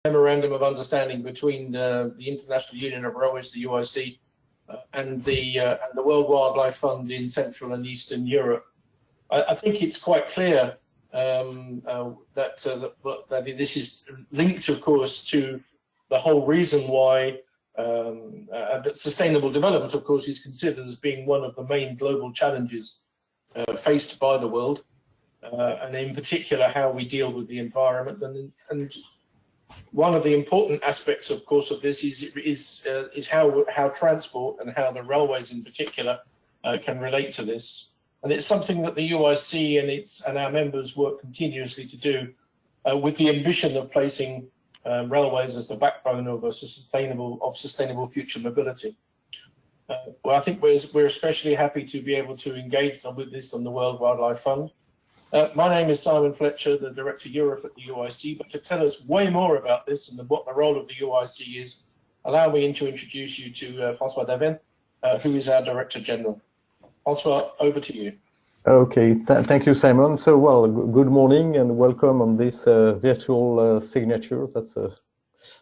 Memorandum of Understanding between the International Union of Railways, the UIC, and the World Wildlife Fund in Central and Eastern Europe. I think it's quite clear that this is linked, of course, to the whole reason why that sustainable development, of course, is considered as being one of the main global challenges faced by the world, and in particular how we deal with the environment. And one of the important aspects, of course, of this is how transport and how the railways in particular can relate to this. And it's something that the UIC and our members work continuously to do, with the ambition of placing railways as the backbone of sustainable future mobility. Well, I think we're especially happy to be able to engage with this on the World Wildlife Fund. My name is Simon Fletcher, the Director Europe at the UIC, but to tell us way more about this and what the role of the UIC is, allow me to introduce you to François Davenne, who is our Director General. François, over to you. Okay, thank you, Simon. So, well, good morning and welcome on this virtual signature. That's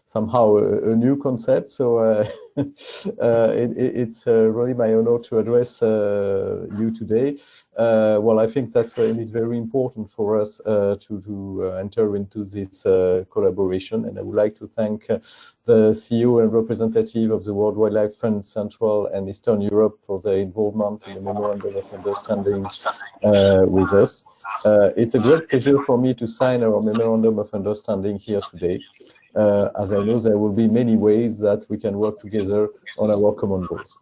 somehow a new concept. So it's really my honor to address you today. Well, I think that's indeed very important for us to enter into this collaboration. And I would like to thank the CEO and representative of the World Wildlife Fund Central and Eastern Europe for their involvement in the Memorandum of Understanding with us. It's a great pleasure for me to sign our Memorandum of Understanding here today, as I know there will be many ways that we can work together on our common goals.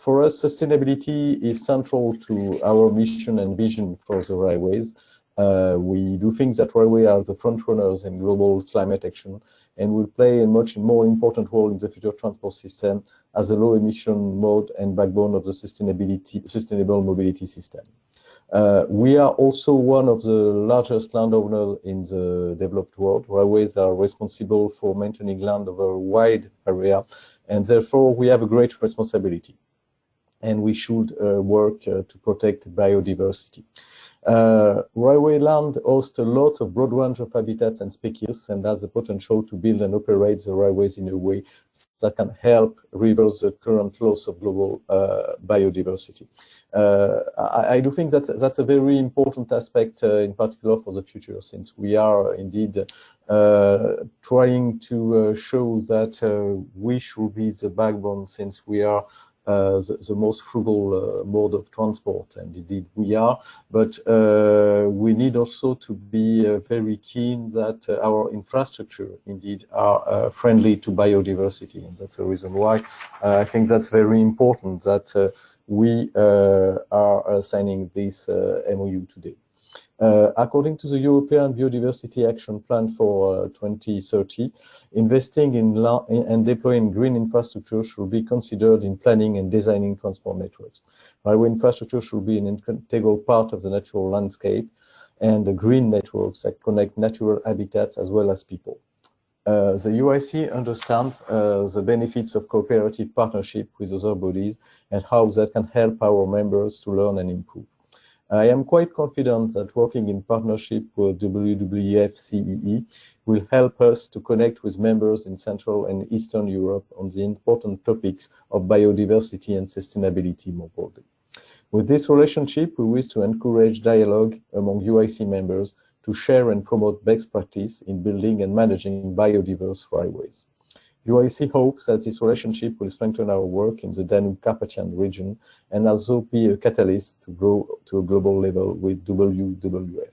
For us, sustainability is central to our mission and vision for the railways. We do think that railways are the front runners in global climate action and will play a much more important role in the future transport system as a low-emission mode and backbone of the sustainable mobility system. We are also one of the largest landowners in the developed world. Railways are responsible for maintaining land over a wide area, and therefore we have a great responsibility. And we should work to protect biodiversity. Railway land hosts a lot of broad range of habitats and species and has the potential to build and operate the railways in a way that can help reverse the current loss of global biodiversity. I do think that's a very important aspect, in particular for the future, since we are indeed trying to show that we should be the backbone, since we are the most frugal mode of transport, and indeed we are, but we need also to be very keen that our infrastructure indeed are friendly to biodiversity, and that's the reason why I think that's very important that we are signing this MOU today. According to the European Biodiversity Action Plan for 2030, investing in and deploying green infrastructure should be considered in planning and designing transport networks. Railway infrastructure should be an integral part of the natural landscape and the green networks that connect natural habitats as well as people. The UIC understands the benefits of cooperative partnership with other bodies and how that can help our members to learn and improve. I am quite confident that working in partnership with WWF-CEE will help us to connect with members in Central and Eastern Europe on the important topics of biodiversity and sustainability more broadly. With this relationship, we wish to encourage dialogue among UIC members to share and promote best practice in building and managing biodiverse railways. UIC hopes that this relationship will strengthen our work in the Danube-Carpathian region and also be a catalyst to grow to a global level with WWF.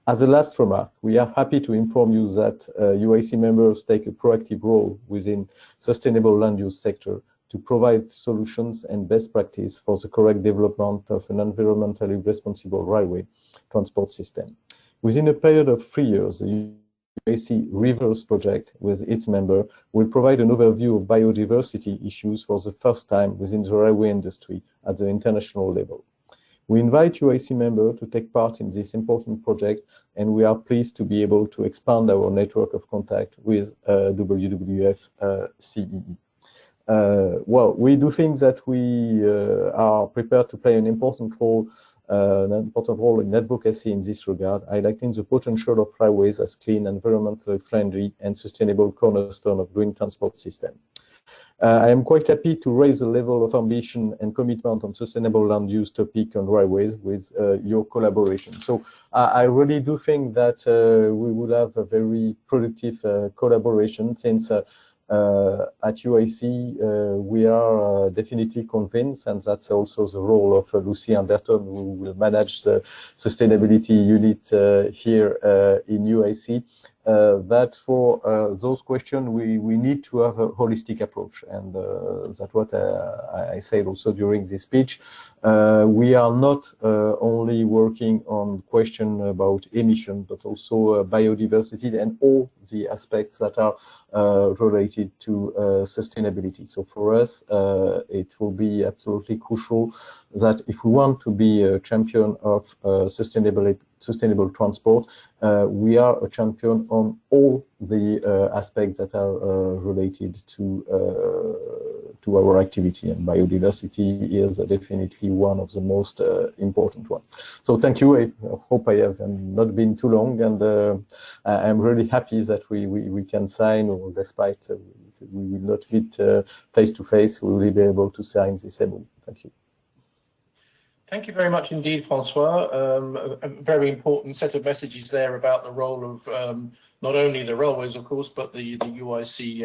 As a last remark, we are happy to inform you that UIC members take a proactive role within sustainable land use sector to provide solutions and best practice for the correct development of an environmentally responsible railway transport system. Within a period of 3 years, the UIC Reverse project with its member will provide an overview of biodiversity issues for the first time within the railway industry at the international level. We invite UIC members to take part in this important project, and we are pleased to be able to expand our network of contact with WWF-CEE. Well, we do think that we are prepared to play an important role an important role in advocacy in this regard, highlighting the potential of railways as clean, environmentally friendly, and sustainable cornerstone of green transport system. I am quite happy to raise the level of ambition and commitment on sustainable land use topic on railways with your collaboration. So I really do think that we would have a very productive collaboration, since at UIC we are definitely convinced, and that's also the role of Lucy Anderton, who will manage the sustainability unit here in UIC, that for those questions we need to have a holistic approach, and that's what I said also during this speech. We are not only working on question about emission, but also biodiversity and all the aspects that are related to sustainability. So for us, it will be absolutely crucial that if we want to be a champion of sustainable transport, we are a champion on all the aspects that are related to our activity, and biodiversity is definitely one of the most important ones. So thank you. I hope I have not been too long, and I'm really happy that we can sign, or despite we will not meet face to face, we will be able to sign this MOU. Thank you. Thank you very much indeed, François. A very important set of messages there about the role of not only the railways, of course, but the UIC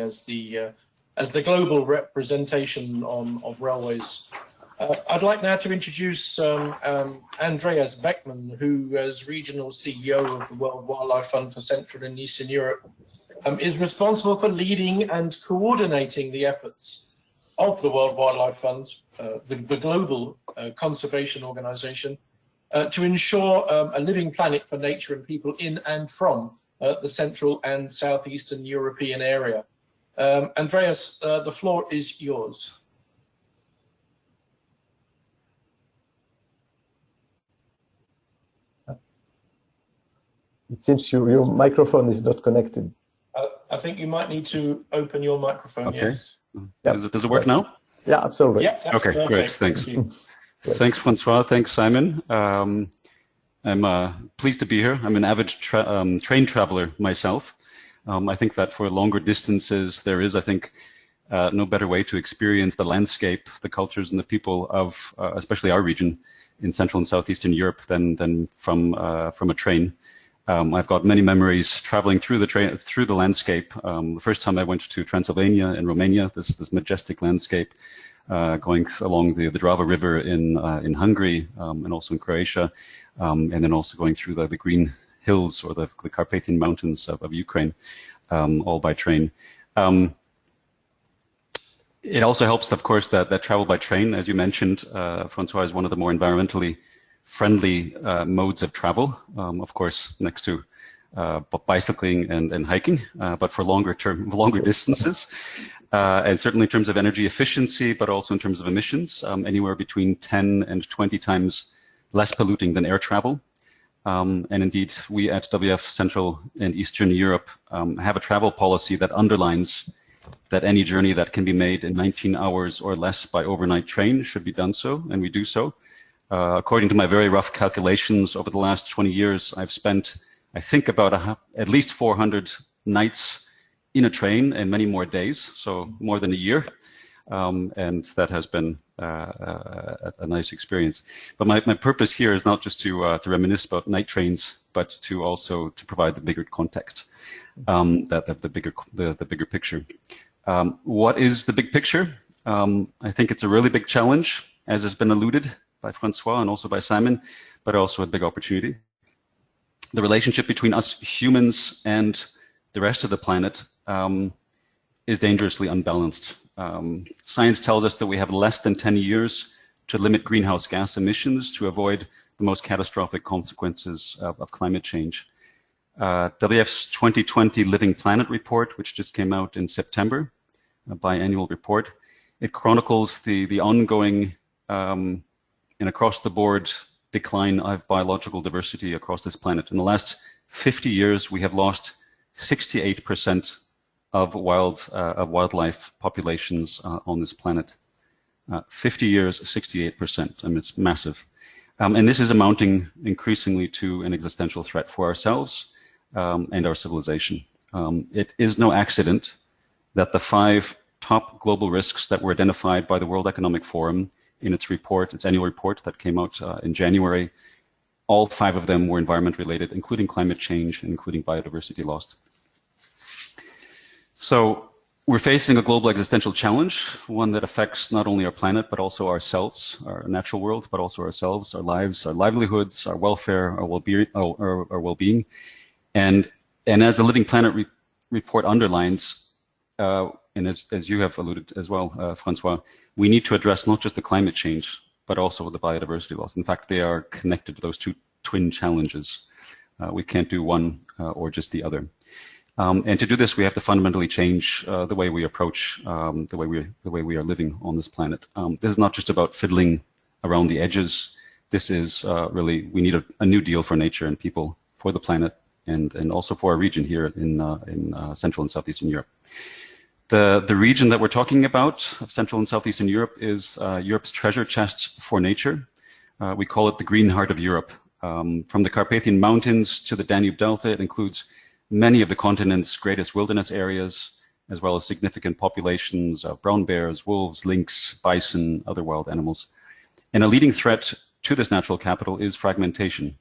as the global representation of railways. I'd like now to introduce Andreas Beckmann, who, as regional CEO of the World Wildlife Fund for Central and Eastern Europe, is responsible for leading and coordinating the efforts of the World Wildlife Fund, the global conservation organization, to ensure a living planet for nature and people in and from the Central and Southeastern European area. Andreas, the floor is yours. It seems your microphone is not connected. I think you might need to open your microphone. Okay. Yes. Yep. Does it work now? Yeah, absolutely. Yeah, okay, perfect. great. Thanks. Thank Thanks, François. Thanks, Simon. I'm pleased to be here. I'm an avid train traveler myself. I think that for longer distances, there is, I think, no better way to experience the landscape, the cultures, and the people of, especially our region in Central and Southeastern Europe, than from a train. I've got many memories traveling through the landscape. The first time I went to Transylvania in Romania, this majestic landscape, going along the Drava River in Hungary, and also in Croatia, and then also going through the green hills, or the Carpathian Mountains of Ukraine, all by train. It also helps, of course, that travel by train, as you mentioned, François, is one of the more environmentally friendly modes of travel, of course, next to bicycling and hiking, but for longer distances, and certainly in terms of energy efficiency, but also in terms of emissions, anywhere between 10 and 20 times less polluting than air travel. And indeed, we at WWF Central and Eastern Europe have a travel policy that underlines that any journey that can be made in 19 hours or less by overnight train should be done so, and we do so. According to my very rough calculations, over the last 20 years, I've spent, I think, about at least 400 nights in a train and many more days, so more than a year. And that has been a nice experience. But my purpose here is not just to reminisce about night trains, but to also to provide the bigger context, the bigger picture. What is the big picture? I think it's a really big challenge, as has been alluded by François and also by Simon, but also a big opportunity. The relationship between us humans and the rest of the planet is dangerously unbalanced. Science tells us that we have less than 10 years to limit greenhouse gas emissions to avoid the most catastrophic consequences of climate change. WWF's 2020 Living Planet report, which just came out in September, a biannual report, it chronicles the ongoing and across the board decline of biological diversity across this planet. In the last 50 years, we have lost 68% of wildlife populations on this planet. 50 years, 68%. I mean, it's massive. And this is amounting increasingly to an existential threat for ourselves and our civilization. It is no accident that the 5 top global risks that were identified by the World Economic Forum in its report, its annual report that came out in January, all 5 of them were environment related, including climate change and including biodiversity loss. So we're facing a global existential challenge, one that affects not only our planet, but also ourselves, our natural world, but also ourselves, our lives, our livelihoods, our welfare, our well-being. And as the Living Planet report underlines, and as you have alluded as well, François, we need to address not just the climate change, but also the biodiversity loss. In fact, they are connected to those 2 twin challenges. We can't do one or just the other. And to do this, we have to fundamentally change the way we approach the way we are living on this planet. This is not just about fiddling around the edges. This is really, we need a new deal for nature and people, for the planet, and also for our region here in Central and Southeastern Europe. The region that we're talking about, of Central and Southeastern Europe, is Europe's treasure chests for nature. We call it the green heart of Europe. From the Carpathian Mountains to the Danube Delta, it includes many of the continent's greatest wilderness areas, as well as significant populations of brown bears, wolves, lynx, bison, other wild animals. And a leading threat to this natural capital is fragmentation,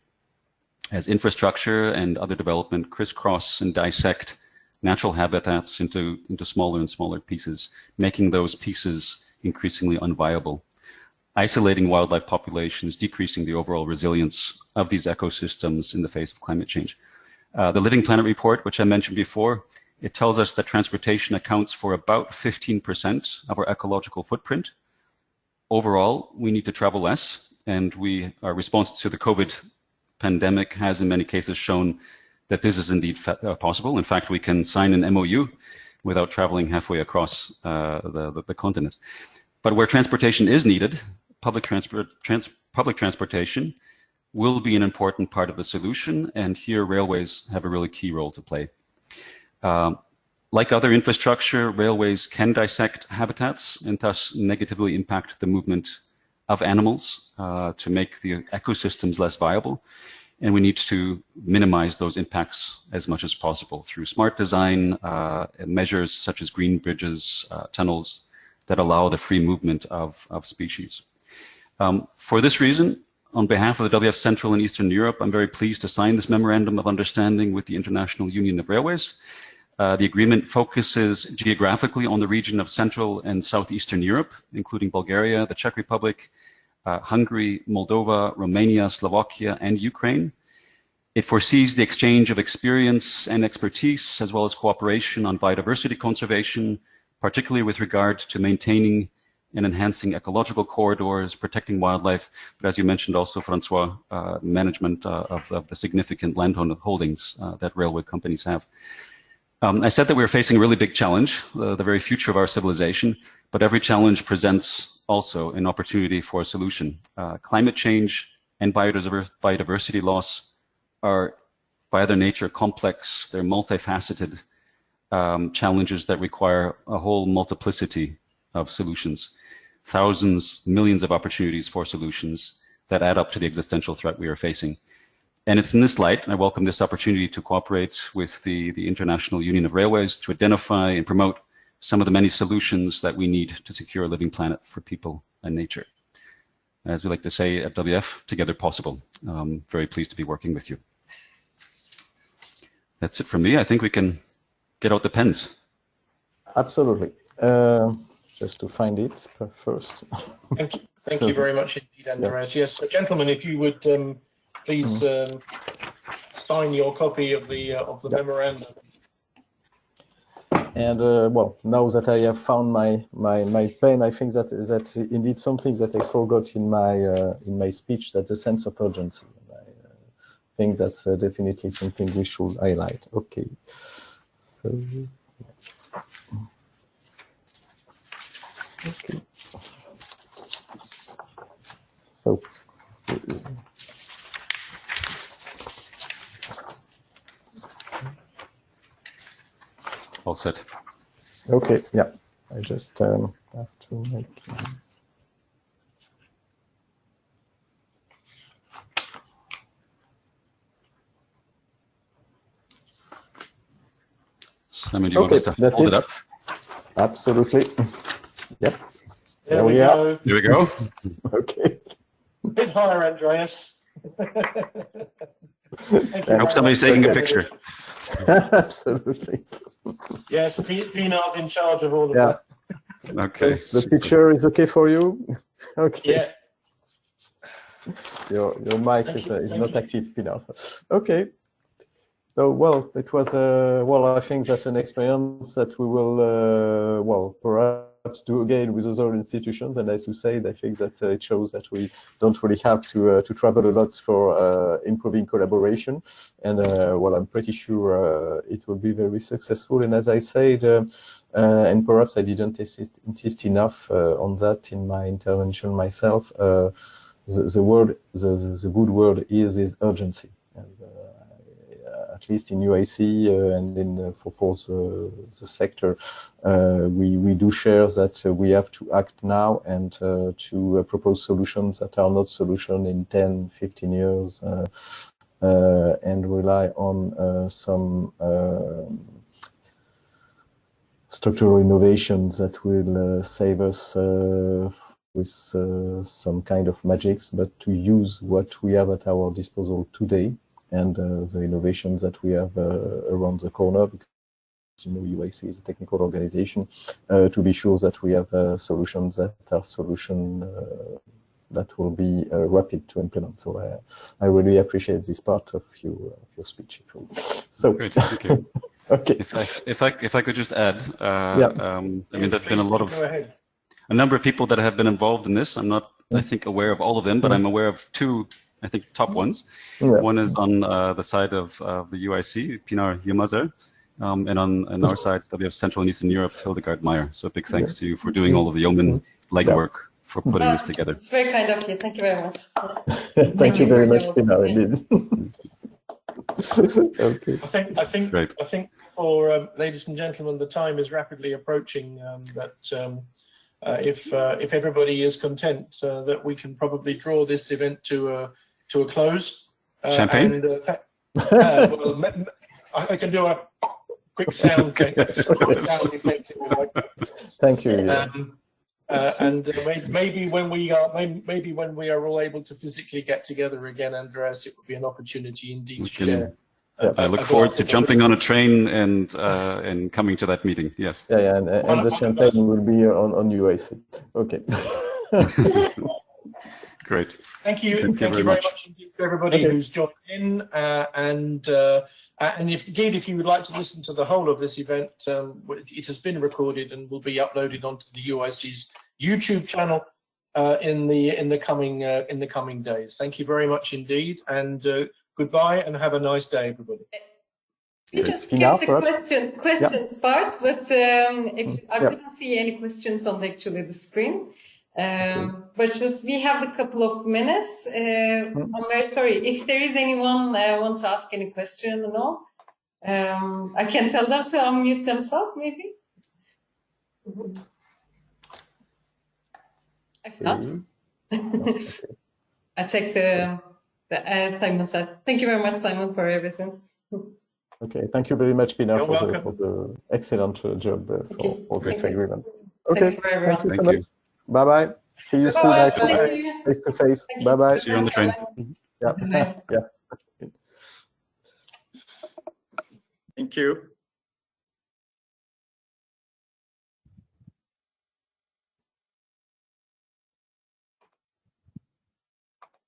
as infrastructure and other development crisscross and dissect natural habitats into smaller and smaller pieces, making those pieces increasingly unviable, isolating wildlife populations, decreasing the overall resilience of these ecosystems in the face of climate change. The Living Planet report, which I mentioned before, it tells us that transportation accounts for about 15% of our ecological footprint. Overall, we need to travel less, and our response to the COVID pandemic has in many cases shown that this is indeed possible. In fact, we can sign an MOU without traveling halfway across the continent. But where transportation is needed, public transportation will be an important part of the solution, and here railways have a really key role to play. Like other infrastructure, railways can dissect habitats and thus negatively impact the movement of animals to make the ecosystems less viable. And we need to minimize those impacts as much as possible through smart design, measures such as green bridges, tunnels that allow the free movement of species. For this reason, on behalf of the WWF Central and Eastern Europe, I'm very pleased to sign this Memorandum of Understanding with the International Union of Railways. The agreement focuses geographically on the region of Central and Southeastern Europe, including Bulgaria, the Czech Republic, Hungary, Moldova, Romania, Slovakia, and Ukraine. It foresees the exchange of experience and expertise, as well as cooperation on biodiversity conservation, particularly with regard to maintaining and enhancing ecological corridors, protecting wildlife, but as you mentioned also, François, management of the significant land holdings that railway companies have. I said that we were facing a really big challenge, the very future of our civilization, but every challenge presents also an opportunity for a solution. Climate change and biodiversity loss are, by their nature, complex. They're multifaceted challenges that require a whole multiplicity of solutions. Thousands, millions of opportunities for solutions that add up to the existential threat we are facing. And it's in this light, and I welcome this opportunity to cooperate with the International Union of Railways to identify and promote some of the many solutions that we need to secure a living planet for people and nature. As we like to say at WF, together possible. Very pleased to be working with you. That's it from me. I think we can get out the pens. Absolutely. Just to find it first. Thank you very much indeed, Andreas. Yeah. Yes, so gentlemen, if you would please sign your copy of the memorandum. And well, now that I have found my pen, I think that's indeed something that I forgot in my speech, that the sense of urgency. I think that's definitely something we should highlight. Okay. So. Okay. So. All set. Okay, yeah. I just have to make... Simon, do you want us to hold it up? Absolutely. Yep. There we go. Here we go. Okay. A bit higher, Andreas. I hope somebody's taking a picture. Absolutely. Yes, Pinar's in charge of all of Yeah. that. Okay. The picture is okay for you? Okay. Yeah. Your mic is not active, Pinar. Okay. So, well, it was, I think that's an experience that we will, perhaps do again with other institutions. And as you said, I think that it shows that we don't really have to travel a lot for improving collaboration. And, I'm pretty sure it will be very successful. And as I said, and perhaps I didn't insist enough on that in my intervention myself, the good word is urgency. And, at least in UIC and in for the sector, we do share that we have to act now and to propose solutions that are not solutions in 10, 15 years and rely on some structural innovations that will save us with some kind of magics, but to use what we have at our disposal today and the innovations that we have around the corner, because UIC is a technical organization, to be sure that we have solutions that are that will be rapid to implement. So I really appreciate this part of your speech. So great, thank you. Okay. If I could just add, yeah. I mean, there's been a number of people that have been involved in this. I'm not, I think, aware of all of them, but I'm aware of two, I think, top ones. Yeah. One is on the side of the UIC, Pinar Yilmazer, and on our side, WWF Central and Eastern Europe, Hildegard Meyer. So a big thanks to you for doing all of the yeoman legwork for putting this together. It's very kind of you. Thank you very much. Thank you very much, Pinar. Indeed. Okay. I think for ladies and gentlemen, the time is rapidly approaching. If everybody is content, that we can probably draw this event to a close. Champagne. And, I can do a quick sound check. Sound effect. Thank you. And maybe when we are all able to physically get together again, Andreas, it would be an opportunity indeed to share. I look forward to jumping on a train and coming to that meeting. Yes. Yeah, and the champagne will be on UIC. Okay. Great. Thank you. Thank you very much indeed to everybody who's joined in. And if you would like to listen to the whole of this event, it has been recorded and will be uploaded onto the UIC's YouTube channel in the coming days. Thank you very much indeed, and goodbye, and have a nice day, everybody. We just skipped the questions part, but I didn't see any questions on the screen. But just we have a couple of minutes. I'm very sorry if there is anyone want to ask any question or no. I can tell them to unmute themselves, maybe. If not, I take the Simon said. Thank you very much, Simon, for everything. Okay, thank you very much, Pinar, for the excellent job for this agreement. Okay, thank you so much. Bye-bye. See you soon, face to face. Bye-bye. See you on the train. Yeah. Yeah. Thank you.